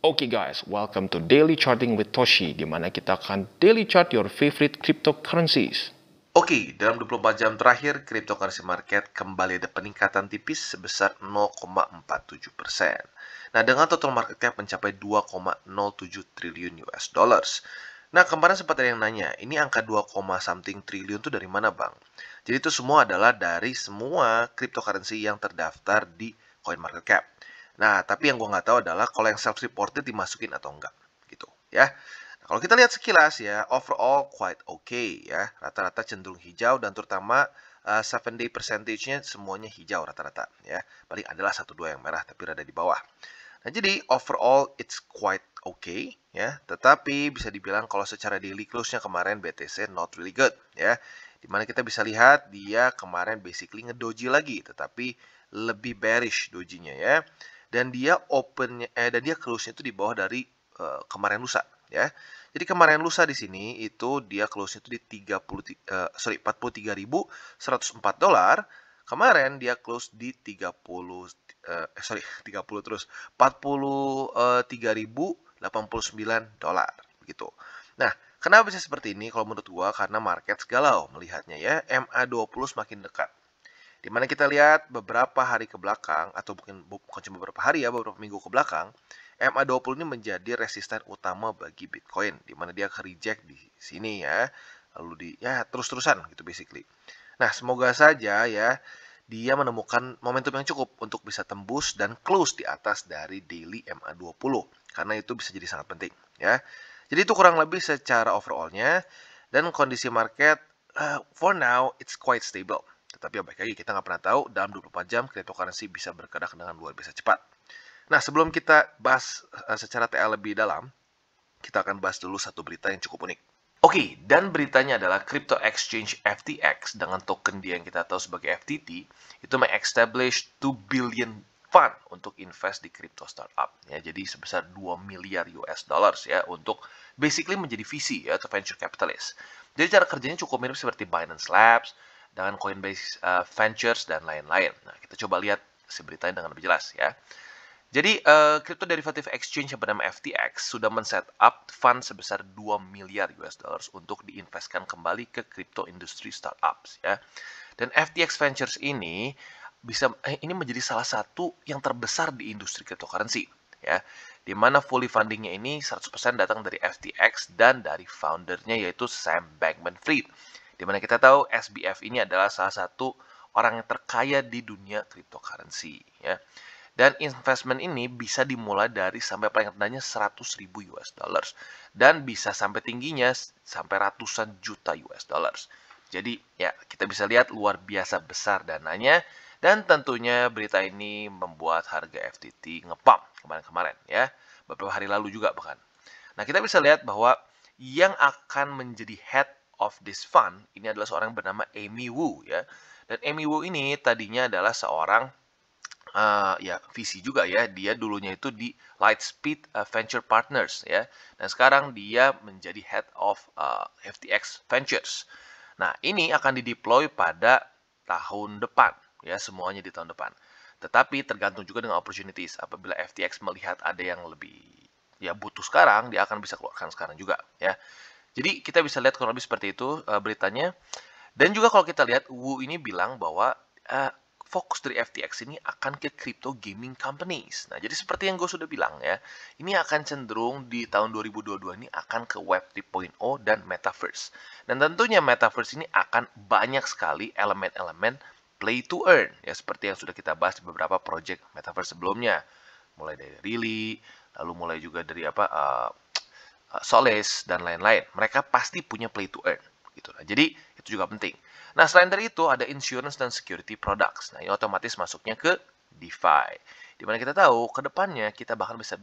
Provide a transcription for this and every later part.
Oke guys, welcome to Daily Charting with Toshi, di mana kita akan daily chart your favorite cryptocurrencies. Oke, dalam 24 jam terakhir, cryptocurrency market kembali ada peningkatan tipis sebesar 0,47%. Nah, dengan total market cap mencapai 2,07 triliun US dollars. Nah, kemarin sempat ada yang nanya, ini angka 2, something triliun itu dari mana, Bang? Jadi itu semua adalah dari semua cryptocurrency yang terdaftar di CoinMarketCap. Nah, tapi yang gue nggak tahu adalah kalau yang self-reported dimasukin atau enggak, gitu ya. Nah, kalau kita lihat sekilas ya, overall quite okay ya, rata-rata cenderung hijau dan terutama 7-day percentage-nya semuanya hijau rata-rata ya. Paling adalah 1-2 yang merah tapi rada di bawah. Nah, jadi overall it's quite okay ya, tetapi bisa dibilang kalau secara daily close-nya kemarin BTC not really good ya. Dimana kita bisa lihat dia kemarin basically ngedoji lagi, tetapi lebih bearish dojinya ya. Dan dia dan dia close-nya itu di bawah dari kemarin lusa ya. Jadi kemarin lusa di sini itu dia close-nya itu di 43.104 dolar. Kemarin dia close di 30 terus 43.089 dolar gitu. Nah, kenapa bisa seperti ini kalau menurut gua? Karena market galau melihatnya ya. MA20 semakin dekat. Dimana kita lihat beberapa hari ke belakang, atau bukan cuma beberapa hari ya, beberapa minggu ke belakang, MA20 ini menjadi resisten utama bagi Bitcoin, dimana dia reject di sini ya, lalu terus-terusan gitu basically. Nah, semoga saja ya dia menemukan momentum yang cukup untuk bisa tembus dan close di atas dari daily MA20, karena itu bisa jadi sangat penting ya. Jadi itu kurang lebih secara overallnya, dan kondisi market for now it's quite stable. Tetapi baik lagi, kita nggak pernah tahu dalam 24 jam cryptocurrency bisa bergerak dengan luar biasa cepat. Nah, sebelum kita bahas secara TA lebih dalam, kita akan bahas dulu satu berita yang cukup unik. Oke, dan beritanya adalah crypto exchange FTX dengan token dia yang kita tahu sebagai FTT itu meng-establish 2 billion fund untuk invest di crypto startup ya. Jadi sebesar 2 miliar US dollars ya untuk basically menjadi VC ya atau venture capitalist. Jadi cara kerjanya cukup mirip seperti Binance Labs dengan Coinbase Ventures dan lain-lain. Nah, kita coba lihat si beritanya dengan lebih jelas ya. Jadi, crypto derivative exchange yang bernama FTX sudah men-set up fund sebesar 2 miliar US dollars untuk diinvestkan kembali ke crypto industry startups ya. Dan FTX Ventures ini ini menjadi salah satu yang terbesar di industri cryptocurrency ya. Di mana fully fundingnya ini 100% datang dari FTX dan dari foundernya yaitu Sam Bankman-Fried. Di mana kita tahu SBF ini adalah salah satu orang yang terkaya di dunia cryptocurrency ya. Dan investment ini bisa dimulai dari sampai paling rendahnya 100.000 US dollars dan bisa sampai tingginya sampai ratusan juta US dollars. Jadi ya kita bisa lihat luar biasa besar dananya, dan tentunya berita ini membuat harga FTT ngepump kemarin-kemarin ya, beberapa hari lalu juga bahkan. Nah, kita bisa lihat bahwa yang akan menjadi head of this fund ini adalah seorang yang bernama Amy Wu ya. Dan Amy Wu ini tadinya adalah seorang ya VC juga ya. Dia dulunya itu di Lightspeed Venture Partners ya. Dan sekarang dia menjadi head of FTX Ventures. Nah, ini akan dideploy pada tahun depan ya, semuanya di tahun depan. Tetapi tergantung juga dengan opportunities. Apabila FTX melihat ada yang lebih ya butuh sekarang, dia akan bisa keluarkan sekarang juga ya. Jadi kita bisa lihat kurang lebih seperti itu beritanya. Dan juga kalau kita lihat Wu ini bilang bahwa fokus dari FTX ini akan ke crypto gaming companies. Nah, jadi seperti yang gue sudah bilang ya, ini akan cenderung di tahun 2022 ini akan ke Web 3.0 dan Metaverse. Dan tentunya Metaverse ini akan banyak sekali elemen-elemen play to earn, ya seperti yang sudah kita bahas di beberapa project Metaverse sebelumnya. Mulai dari Really, lalu mulai juga dari Solace, dan lain-lain. Mereka pasti punya play to earn. Gitu. Nah, jadi itu juga penting. Nah, selain dari itu ada insurance dan security products. Nah, ini otomatis masuknya ke DeFi. Dimana kita tahu ke depannya kita bahkan bisa,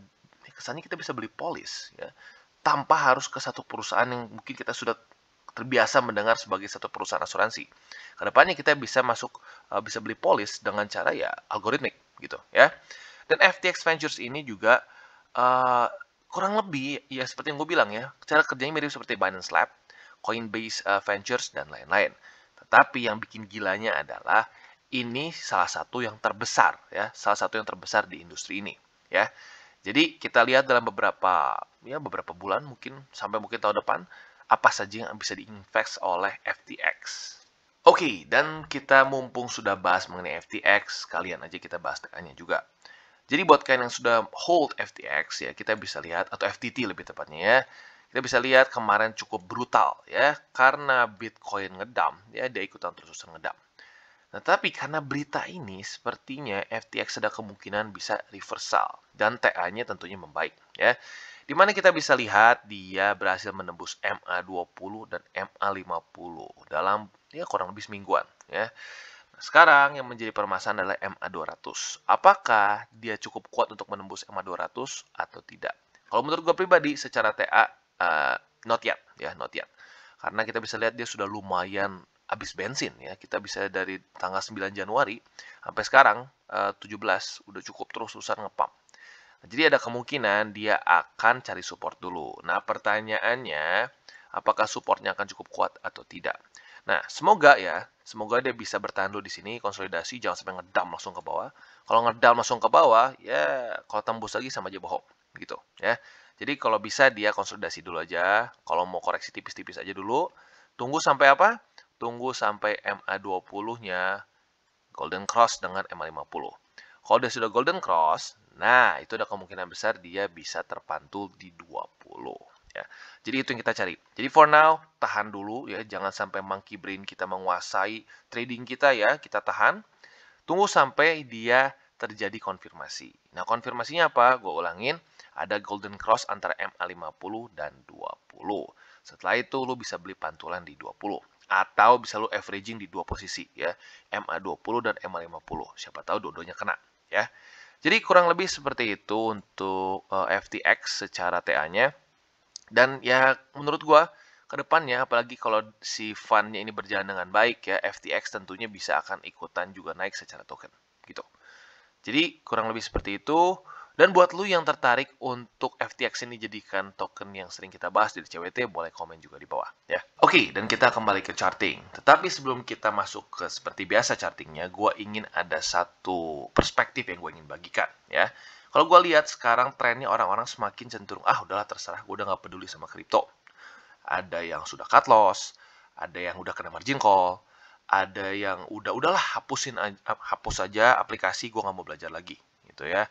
kesannya kita bisa beli polis ya, tanpa harus ke satu perusahaan yang mungkin kita sudah terbiasa mendengar sebagai satu perusahaan asuransi. Kedepannya kita bisa bisa beli polis dengan cara ya algoritmik gitu ya. Dan FTX Ventures ini juga kurang lebih ya seperti yang gue bilang ya, cara kerjanya mirip seperti Binance Lab, Coinbase Ventures, dan lain-lain. Tetapi yang bikin gilanya adalah ini salah satu yang terbesar ya, salah satu yang terbesar di industri ini ya. Jadi kita lihat dalam beberapa bulan mungkin sampai mungkin tahun depan apa saja yang bisa diinvest oleh FTX. Oke, dan kita mumpung sudah bahas mengenai FTX, kalian aja kita bahas TA-nya juga. Jadi buat kalian yang sudah hold FTX ya, kita bisa lihat, atau FTT lebih tepatnya ya, kita bisa lihat kemarin cukup brutal ya, karena Bitcoin ngedump, ya dia ikutan terus-terusan ngedump. Nah, tapi karena berita ini, sepertinya FTX ada kemungkinan bisa reversal, dan TA-nya tentunya membaik ya. Dimana kita bisa lihat dia berhasil menembus MA20 dan MA50 dalam ya kurang lebih semingguan ya. Nah, sekarang yang menjadi permasalahan adalah MA200. Apakah dia cukup kuat untuk menembus MA200 atau tidak? Kalau menurut gue pribadi, secara TA, not yet. Ya, not yet. Karena kita bisa lihat dia sudah lumayan habis bensin. Ya. Kita bisa dari tanggal 9 Januari sampai sekarang, 17, udah cukup terus-terusan ngepump. Nah, jadi ada kemungkinan dia akan cari support dulu. Nah, pertanyaannya, apakah supportnya akan cukup kuat atau tidak? Nah, semoga dia bisa bertahan dulu di sini, konsolidasi, jangan sampai ngedam langsung ke bawah. Kalau ngedam langsung ke bawah, ya kalau tembus lagi sama aja bohong, gitu ya. Jadi kalau bisa dia konsolidasi dulu aja, kalau mau koreksi tipis-tipis aja dulu, tunggu sampai apa? Tunggu sampai MA20-nya Golden Cross dengan MA50. Kalau dia sudah Golden Cross, nah itu ada kemungkinan besar dia bisa terpantul di 20. Ya. Jadi itu yang kita cari. Jadi for now, tahan dulu ya. Jangan sampai monkey brain kita menguasai trading kita ya. Kita tahan. Tunggu sampai dia terjadi konfirmasi. Nah, konfirmasinya apa? Gue ulangin. Ada golden cross antara MA50 dan 20. Setelah itu, lu bisa beli pantulan di 20. Atau bisa lu averaging di dua posisi ya. MA20 dan MA50. Siapa tahu dua-duanya kena ya. Jadi kurang lebih seperti itu untuk FTX secara TA-nya. Dan ya menurut gua ke depannya apalagi kalau si fund-nya ini berjalan dengan baik ya, FTX tentunya bisa akan ikutan juga naik secara token gitu. Jadi kurang lebih seperti itu. Dan buat lu yang tertarik untuk FTX ini jadikan token yang sering kita bahas di CWT, boleh komen juga di bawah ya. Oke, dan kita kembali ke charting. Tetapi sebelum kita masuk ke seperti biasa chartingnya, gua ingin ada satu perspektif yang gue ingin bagikan ya. Kalau gue lihat sekarang trennya orang-orang semakin cenderung, udahlah terserah, gue udah nggak peduli sama kripto. Ada yang sudah cut loss, ada yang udah kena margin call, ada yang udahlah hapus aja aplikasi, gue nggak mau belajar lagi, gitu ya.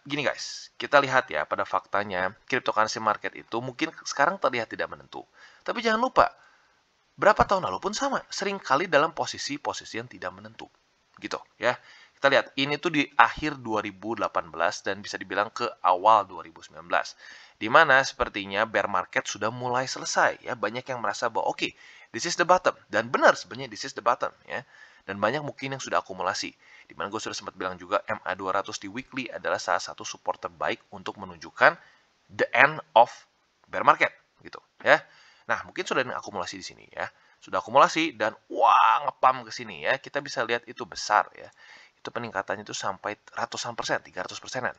Gini guys, kita lihat ya pada faktanya, cryptocurrency market itu mungkin sekarang terlihat tidak menentu. Tapi jangan lupa, berapa tahun lalu pun sama, sering kali dalam posisi-posisi yang tidak menentu, gitu ya. Kita lihat, ini tuh di akhir 2018 dan bisa dibilang ke awal 2019. Di mana sepertinya bear market sudah mulai selesai. Ya, banyak yang merasa bahwa oke, this is the bottom. Dan benar sebenarnya this is the bottom. Ya. Dan banyak mungkin yang sudah akumulasi. Di mana gue sudah sempat bilang juga MA200 di weekly adalah salah satu support terbaik untuk menunjukkan the end of bear market. Gitu ya. Nah, mungkin sudah ada akumulasi di sini ya. Sudah akumulasi dan wah ngepam ke sini ya. Kita bisa lihat itu besar ya. Itu peningkatannya itu sampai ratusan persen, 300%-an.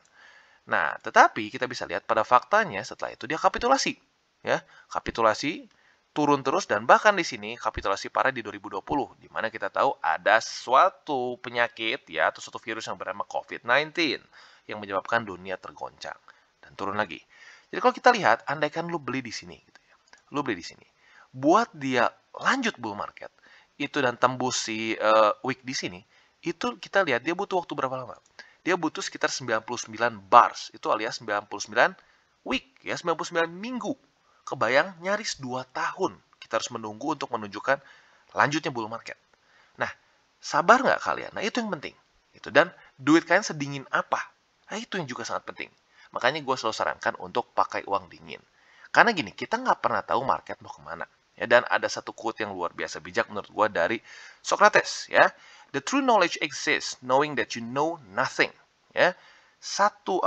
Nah, tetapi kita bisa lihat pada faktanya setelah itu dia kapitulasi. Ya, kapitulasi turun terus dan bahkan di sini kapitulasi parah di 2020 di mana kita tahu ada suatu penyakit ya atau suatu virus yang bernama COVID-19 yang menyebabkan dunia tergoncang dan turun lagi. Jadi kalau kita lihat andaikan lu beli di sini gitu ya. Lu beli di sini. Buat dia lanjut bull market itu dan tembus si wick di sini, itu kita lihat dia butuh waktu berapa lama? Dia butuh sekitar 99 bars, itu alias 99 week, ya 99 minggu. Kebayang nyaris 2 tahun kita harus menunggu untuk menunjukkan lanjutnya bull market. Nah, sabar nggak kalian? Nah, itu yang penting. Itu. Dan duit kalian sedingin apa? Nah, itu yang juga sangat penting. Makanya gue selalu sarankan untuk pakai uang dingin. Karena gini, kita nggak pernah tahu market mau kemana. Ya, dan ada satu quote yang luar biasa bijak menurut gue dari Socrates. Ya, the true knowledge exists, knowing that you know nothing. Ya, satu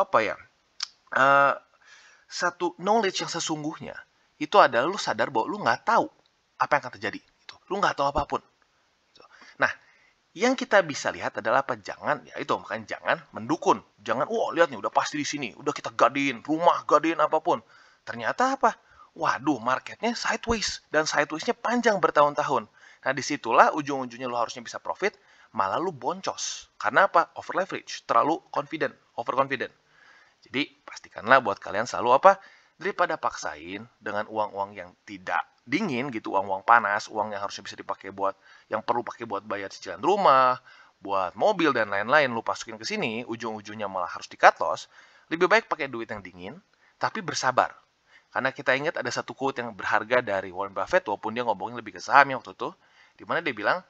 satu knowledge yang sesungguhnya itu adalah lu sadar bahwa lu nggak tahu apa yang akan terjadi. Gitu. Lu nggak tahu apapun. Gitu. Nah, yang kita bisa lihat adalah apa? Jangan, ya itu makanya jangan mendukun. Jangan, lihat nih udah pasti di sini, udah kita gadein rumah, gadein apapun. Ternyata apa? Waduh, marketnya sideways dan sidewaysnya panjang bertahun-tahun. Nah, disitulah ujung-ujungnya lu harusnya bisa profit, malah lu boncos. Karena apa? Over leverage, terlalu confident, overconfident. Jadi pastikanlah buat kalian selalu apa? Daripada paksain dengan uang-uang yang tidak dingin gitu, uang-uang panas, uang yang harusnya bisa dipakai buat yang perlu pakai buat bayar cicilan rumah, buat mobil dan lain-lain, lu masukin ke sini, ujung-ujungnya malah harus di-cut loss. Lebih baik pakai duit yang dingin, tapi bersabar. Karena kita ingat ada satu quote yang berharga dari Warren Buffett, walaupun dia ngomongin lebih ke saham ya waktu itu, di mana dia bilang,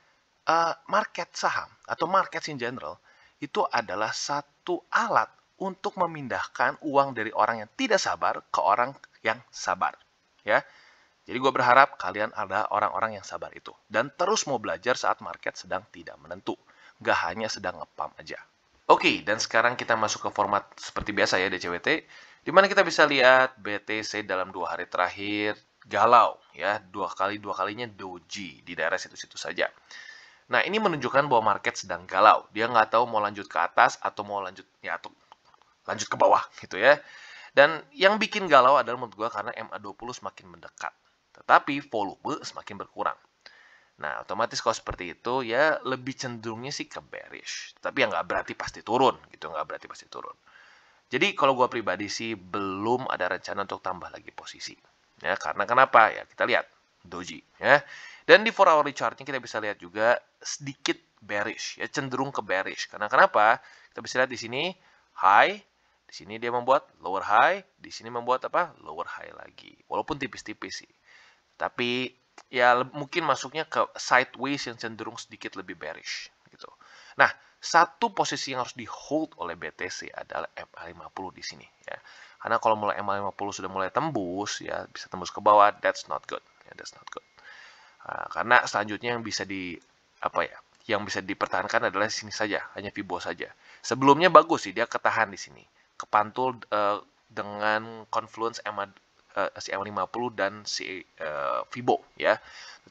market saham atau markets in general itu adalah satu alat untuk memindahkan uang dari orang yang tidak sabar ke orang yang sabar. Ya, jadi gue berharap kalian ada orang-orang yang sabar itu dan terus mau belajar saat market sedang tidak menentu, nggak hanya sedang ngepam aja. Oke, dan sekarang kita masuk ke format seperti biasa ya DCWT, di mana kita bisa lihat BTC dalam 2 hari terakhir galau ya, dua kalinya doji di daerah situ-situ saja. Nah, ini menunjukkan bahwa market sedang galau. Dia nggak tahu mau lanjut ke atas atau mau lanjut ya atau lanjut ke bawah gitu ya. Dan yang bikin galau adalah menurut gue karena MA20 semakin mendekat. Tetapi volume semakin berkurang. Nah, otomatis kalau seperti itu ya lebih cenderungnya sih ke bearish. Tapi ya nggak berarti pasti turun gitu, nggak berarti pasti turun. Jadi kalau gue pribadi sih belum ada rencana untuk tambah lagi posisi. Ya, karena kenapa? Ya kita lihat doji ya. Dan di 4 hourly chart-nya kita bisa lihat juga sedikit bearish ya, cenderung ke bearish. Karena kenapa? Kita bisa lihat di sini high, di sini dia membuat lower high, di sini membuat apa? Lower high lagi. Walaupun tipis-tipis sih. Tapi ya mungkin masuknya ke sideways yang cenderung sedikit lebih bearish gitu. Nah, satu posisi yang harus di hold oleh BTC adalah MA50 di sini ya. Karena kalau mulai MA50 sudah mulai tembus ya, bisa tembus ke bawah, that's not good. Ya, that's not good. Nah, karena selanjutnya yang bisa dipertahankan adalah sini saja, hanya Fibo saja. Sebelumnya bagus sih dia ketahan di sini, kepantul dengan confluence si M50 dan si Fibo ya.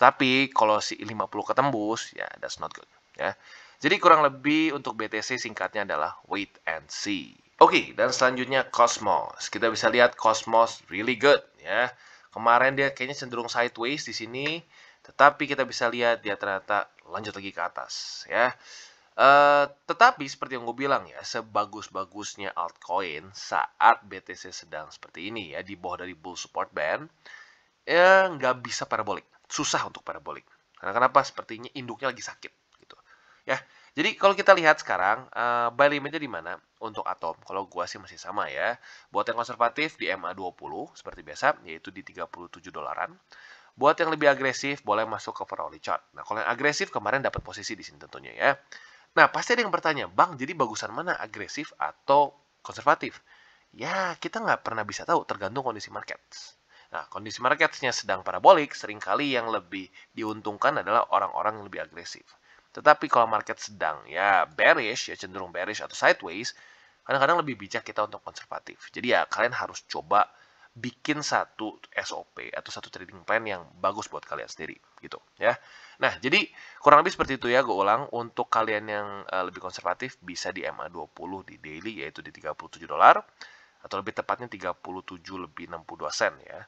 Tetapi kalau si 50 ketembus ya that's not good ya. Jadi kurang lebih untuk BTC singkatnya adalah wait and see. Oke, dan selanjutnya Cosmos. Kita bisa lihat Cosmos really good ya. Kemarin dia kayaknya cenderung sideways di sini. Tetapi kita bisa lihat dia ternyata lanjut lagi ke atas ya. Tetapi seperti yang gue bilang ya, sebagus-bagusnya altcoin saat BTC sedang seperti ini ya, di bawah dari bull support band, ya nggak bisa parabolik. Susah untuk parabolik. Karena kenapa? Sepertinya induknya lagi sakit gitu. Ya. Jadi kalau kita lihat sekarang, buy limitnya di mana untuk Atom? Kalau gua sih masih sama ya. Buat yang konservatif di MA20 seperti biasa, yaitu di 37 dolaran. Buat yang lebih agresif, boleh masuk ke 4 hourly chart. Nah, kalau yang agresif kemarin dapat posisi di sini tentunya ya. Nah, pasti ada yang bertanya, Bang, jadi bagusan mana agresif atau konservatif? Ya, kita nggak pernah bisa tahu, tergantung kondisi market. Nah, kondisi marketnya sedang parabolik, seringkali yang lebih diuntungkan adalah orang-orang yang lebih agresif. Tetapi kalau market sedang ya bearish, ya cenderung bearish atau sideways, kadang-kadang lebih bijak kita untuk konservatif. Jadi ya kalian harus coba bikin satu SOP atau satu trading plan yang bagus buat kalian sendiri gitu ya. Nah, jadi kurang lebih seperti itu ya, gue ulang. Untuk kalian yang lebih konservatif bisa di MA20 di daily yaitu di 37 dolar atau lebih tepatnya 37 lebih 62 sen ya.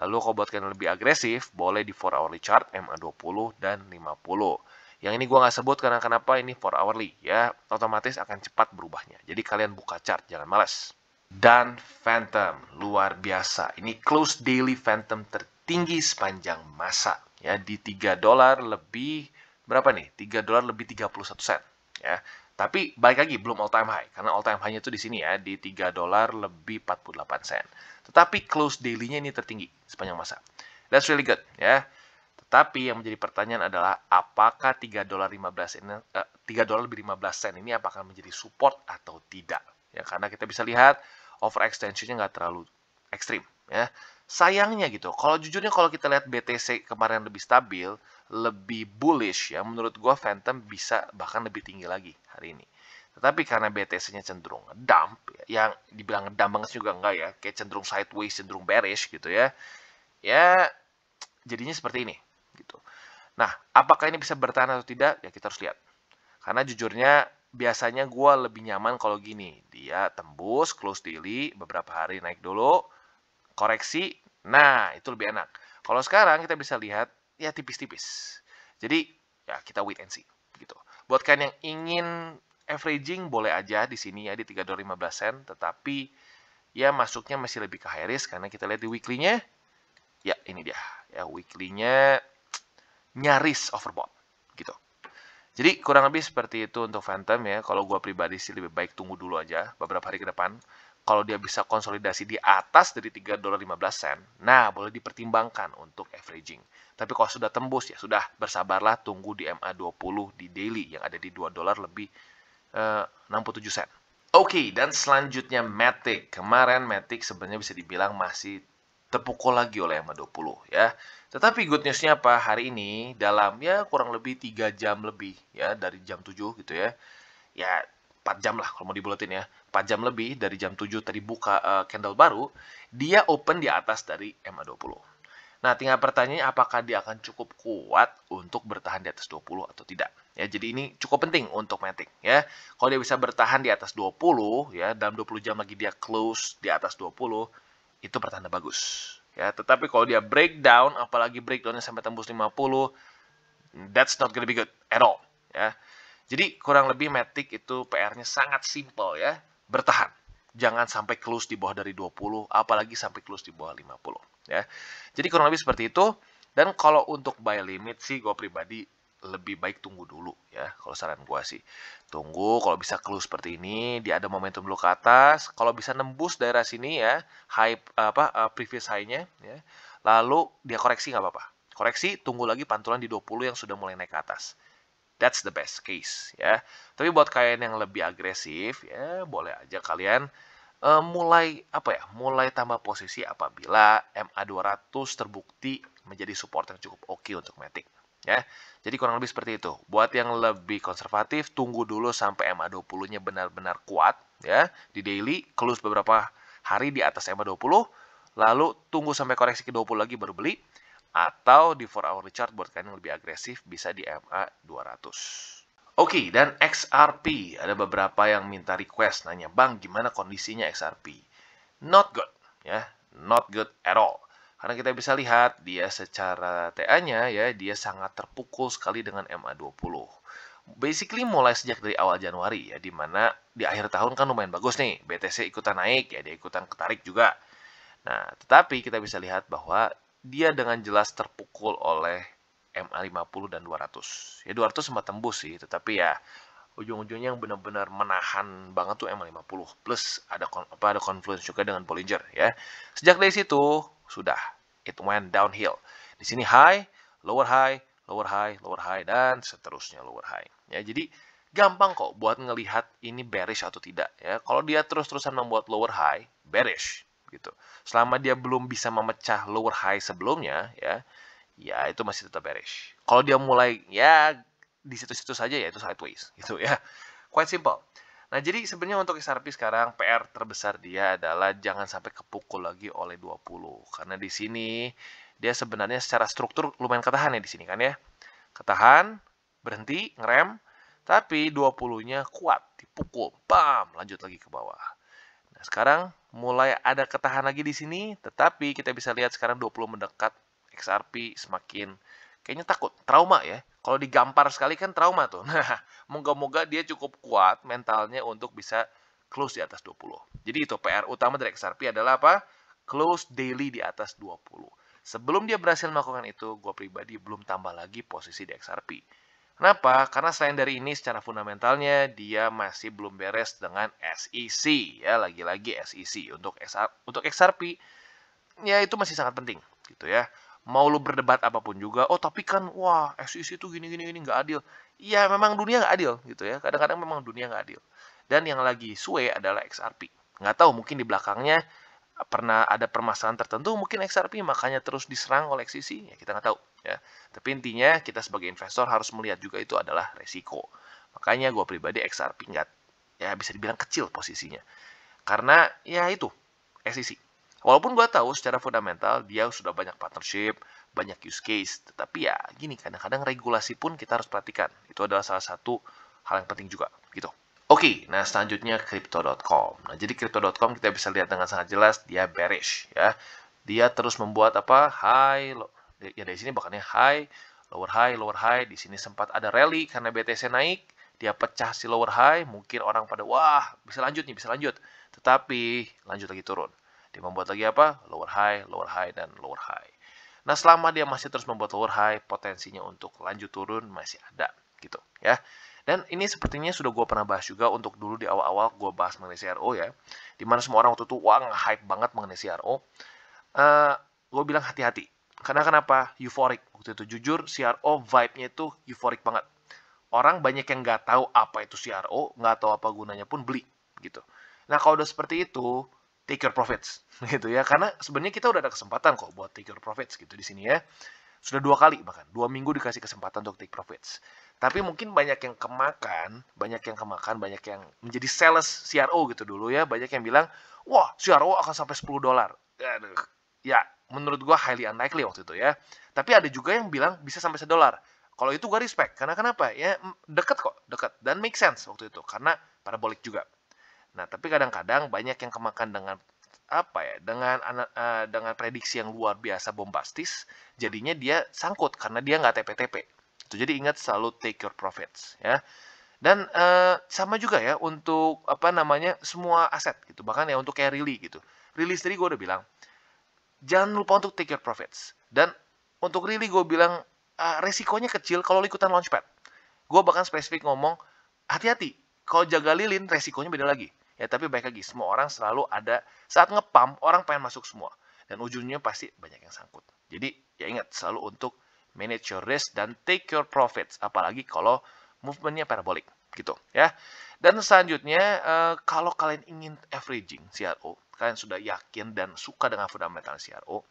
Lalu kalau buat kalian lebih agresif boleh di 4 hourly chart MA20 dan 50. Yang ini gue nggak sebut karena kenapa ini 4 hourly ya, otomatis akan cepat berubahnya. Jadi kalian buka chart, jangan malas. Dan Phantom, luar biasa. Ini close daily Phantom tertinggi sepanjang masa. Ya, di 3 dolar lebih, berapa nih? 3 dolar lebih 31 sen. Ya, tapi balik lagi, belum all time high. Karena all time high-nya itu di sini ya, di 3 dolar lebih 48 sen. Tetapi close daily-nya ini tertinggi sepanjang masa. That's really good. Ya. Tetapi yang menjadi pertanyaan adalah, apakah 3 dolar 15 ini, 3 dolar lebih 15 sen ini apakah menjadi support atau tidak? Ya, karena kita bisa lihat overextension-nya nggak terlalu ekstrim ya. Sayangnya gitu, kalau jujurnya kalau kita lihat BTC kemarin lebih stabil, lebih bullish ya, menurut gua Phantom bisa bahkan lebih tinggi lagi hari ini. Tetapi karena BTC-nya cenderung ngedump, yang dibilang ngedump banget juga enggak ya, kayak cenderung sideways, cenderung bearish gitu ya. Ya, jadinya seperti ini gitu. Nah, apakah ini bisa bertahan atau tidak? Ya kita harus lihat. Karena jujurnya biasanya gue lebih nyaman kalau gini. Dia tembus, close daily, beberapa hari naik dulu, koreksi, nah itu lebih enak. Kalau sekarang kita bisa lihat, ya tipis-tipis. Jadi, ya kita wait and see. Gitu. Buat kalian yang ingin averaging, boleh aja di sini ya, di 3,15 sen. Tetapi, ya masuknya masih lebih ke high risk karena kita lihat di weekly-nya, ya ini dia, ya weekly-nya nyaris overbought gitu. Jadi kurang lebih seperti itu untuk Phantom ya. Kalau gua pribadi sih lebih baik tunggu dulu aja beberapa hari ke depan. Kalau dia bisa konsolidasi di atas dari $3.15, nah boleh dipertimbangkan untuk averaging. Tapi kalau sudah tembus ya sudah, bersabarlah tunggu di MA20 di daily yang ada di $2 lebih 67 sen. Oke, dan selanjutnya Matic. Kemarin Matic sebenarnya bisa dibilang masih terpukul lagi oleh MA20 ya. Tetapi good news-nya apa? Hari ini dalam ya kurang lebih 3 jam lebih ya dari jam 7 gitu ya. Ya 4 jam lah kalau mau dibulatin ya. 4 jam lebih dari jam 7 tadi buka candle baru, dia open di atas dari MA20. Nah, tinggal pertanyaannya apakah dia akan cukup kuat untuk bertahan di atas 20 atau tidak. Ya, jadi ini cukup penting untuk Matic ya. Kalau dia bisa bertahan di atas 20 ya, dalam 20 jam lagi dia close di atas 20, itu pertanda bagus. Ya, tetapi kalau dia breakdown, apalagi breakdownnya sampai tembus 50, that's not gonna be good at all. Ya. Jadi kurang lebih Matic itu PR-nya sangat simple ya, bertahan. Jangan sampai close di bawah dari 20, apalagi sampai close di bawah 50 ya. Jadi kurang lebih seperti itu. Dan kalau untuk buy limit sih gue pribadi lebih baik tunggu dulu ya. Kalau saran gue sih tunggu, kalau bisa close seperti ini, dia ada momentum dulu ke atas. Kalau bisa nembus daerah sini ya, high previous high-nya ya. Lalu dia koreksi nggak apa-apa. Koreksi, tunggu lagi pantulan di 20 yang sudah mulai naik ke atas. That's the best case ya. Tapi buat kalian yang lebih agresif ya boleh aja kalian mulai mulai tambah posisi apabila MA200 terbukti menjadi support yang cukup oke untuk Matic ya. Jadi kurang lebih seperti itu. Buat yang lebih konservatif tunggu dulu sampai MA20-nya benar-benar kuat ya di daily, close beberapa hari di atas MA20, lalu tunggu sampai koreksi ke 20 lagi baru beli. Atau di 4 hourly chart buat kalian yang lebih agresif bisa di MA200. Oke, dan XRP. Ada beberapa yang minta request nanya, "Bang, gimana kondisinya XRP?" Not good, ya. Not good at all. Karena kita bisa lihat dia secara TA-nya ya, dia sangat terpukul sekali dengan MA20. Basically mulai sejak dari awal Januari ya, dimana di akhir tahun kan lumayan bagus nih. BTC ikutan naik ya, dia ikutan ketarik juga. Nah, tetapi kita bisa lihat bahwa dia dengan jelas terpukul oleh MA50 dan 200. Ya 200 sempat tembus sih, tetapi ya ujung-ujungnya yang benar-benar menahan banget tuh MA50. Plus ada confluence juga dengan Bollinger ya. Sejak dari situ sudah it went downhill. Di sini high, lower high, lower high, lower high dan seterusnya lower high. Ya, jadi gampang kok buat ngelihat ini bearish atau tidak ya. Kalau dia terus-terusan membuat lower high, bearish gitu. Selama dia belum bisa memecah lower high sebelumnya ya itu masih tetap bearish. Kalau dia mulai ya di situ-situ saja ya itu sideways gitu ya. Quite simple. Nah, jadi sebenarnya untuk XRP sekarang PR terbesar dia adalah jangan sampai kepukul lagi oleh 20 karena di sini dia sebenarnya secara struktur lumayan ketahan ya di sini kan ya. Ketahan, berhenti, ngerem, tapi 20-nya kuat, dipukul, bam, lanjut lagi ke bawah. Nah, sekarang mulai ada ketahan lagi di sini, tetapi kita bisa lihat sekarang 20 mendekat, XRP semakin kayaknya takut, trauma ya. Kalau digampar sekali kan trauma tuh. Nah, moga-moga dia cukup kuat mentalnya untuk bisa close di atas 20. Jadi itu PR utama dari XRP adalah apa? Close daily di atas 20. Sebelum dia berhasil melakukan itu, gue pribadi belum tambah lagi posisi di XRP. Kenapa? Karena selain dari ini secara fundamentalnya dia masih belum beres dengan SEC ya, lagi-lagi SEC untuk XRP ya itu masih sangat penting gitu ya. Mau lu berdebat apapun juga, oh tapi kan wah SEC itu gini nggak adil. Ya memang dunia nggak adil gitu ya. Kadang-kadang memang dunia nggak adil. Dan yang lagi sway adalah XRP. Nggak tahu mungkin di belakangnya pernah ada permasalahan tertentu mungkin XRP makanya terus diserang oleh SEC ya kita nggak tahu ya. Tapi intinya kita sebagai investor harus melihat juga itu adalah resiko. Makanya gue pribadi XRP nggak ya bisa dibilang kecil posisinya karena ya itu SEC. Walaupun gue tahu secara fundamental dia sudah banyak partnership, banyak use case, tetapi ya gini kadang-kadang regulasi pun kita harus perhatikan. Itu adalah salah satu hal yang penting juga gitu. Oke, nah selanjutnya Crypto.com. Nah, jadi Crypto.com kita bisa lihat dengan sangat jelas dia bearish ya. Dia terus membuat apa? High, ya dari sini bahkannya high, lower high, lower high. Di sini sempat ada rally karena BTC naik, dia pecah si lower high, mungkin orang pada wah, bisa lanjut nih, bisa lanjut. Tetapi lanjut lagi turun. Dia membuat lagi apa? Lower high, dan lower high. Nah, selama dia masih terus membuat lower high, potensinya untuk lanjut turun masih ada gitu ya. Dan ini sepertinya sudah gue pernah bahas juga untuk dulu di awal-awal gue bahas mengenai CRO ya. Dimana semua orang waktu itu wah nge-hype banget mengenai CRO. Gue bilang hati-hati. Karena kenapa? Euphoric. Waktu itu jujur CRO vibe-nya itu euphoric banget. Orang banyak yang nggak tahu apa itu CRO, nggak tahu apa gunanya pun beli gitu. Nah, kalau udah seperti itu, take your profits gitu ya. Karena sebenarnya kita udah ada kesempatan kok buat take your profits gitu di sini ya. Sudah 2 kali bahkan, 2 minggu dikasih kesempatan untuk take profits. Tapi mungkin banyak yang kemakan, banyak yang menjadi sales CRO gitu dulu ya. Banyak yang bilang, wah CRO akan sampai $10. Aduh, ya menurut gua highly unlikely waktu itu ya. Tapi ada juga yang bilang bisa sampai $1. Kalau itu gua respect, karena kenapa? Ya deket kok, deket. Dan make sense waktu itu, karena parabolic juga. Nah, tapi kadang-kadang banyak yang kemakan dengan apa ya, dengan prediksi yang luar biasa bombastis, jadinya dia sangkut karena dia nggak TP-TP. Itu jadi ingat selalu take your profits ya. Dan sama juga ya untuk apa namanya semua aset gitu, bahkan ya untuk kayak Rili gitu. Rili tadi gue udah bilang jangan lupa untuk take your profits. Dan untuk Rili gue bilang resikonya kecil kalau ikutan launchpad. Gue bahkan spesifik ngomong hati-hati kalau jaga lilin resikonya beda lagi. Ya, tapi baik lagi, semua orang selalu ada, saat ngepump, orang pengen masuk semua. Dan ujungnya pasti banyak yang sangkut. Jadi, ya ingat, selalu untuk manage your risk dan take your profits. Apalagi kalau movementnya parabolic, gitu ya. Dan selanjutnya, kalau kalian ingin averaging CRO, kalian sudah yakin dan suka dengan fundamental CRO,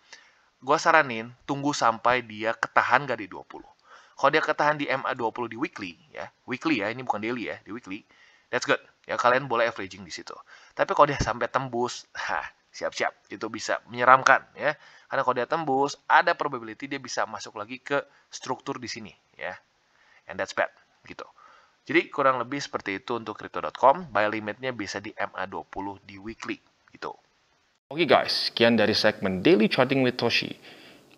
gue saranin, tunggu sampai dia ketahan gak di 20. Kalau dia ketahan di MA20 di weekly ya, ini bukan daily ya, di weekly, that's good. Ya kalian boleh averaging di situ. Tapi kalau dia sampai tembus, siap-siap, itu bisa menyeramkan ya. Karena kalau dia tembus, ada probability dia bisa masuk lagi ke struktur di sini ya. And that's bad gitu. Jadi kurang lebih seperti itu untuk crypto.com. Buy limitnya bisa di MA20 di weekly gitu. Oke guys, sekian dari segmen Daily Charting with Toshi.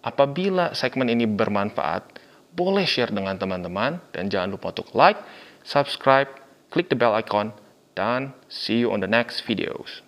Apabila segmen ini bermanfaat, boleh share dengan teman-teman dan jangan lupa untuk like, subscribe, klik the bell icon, dan see you on the next videos.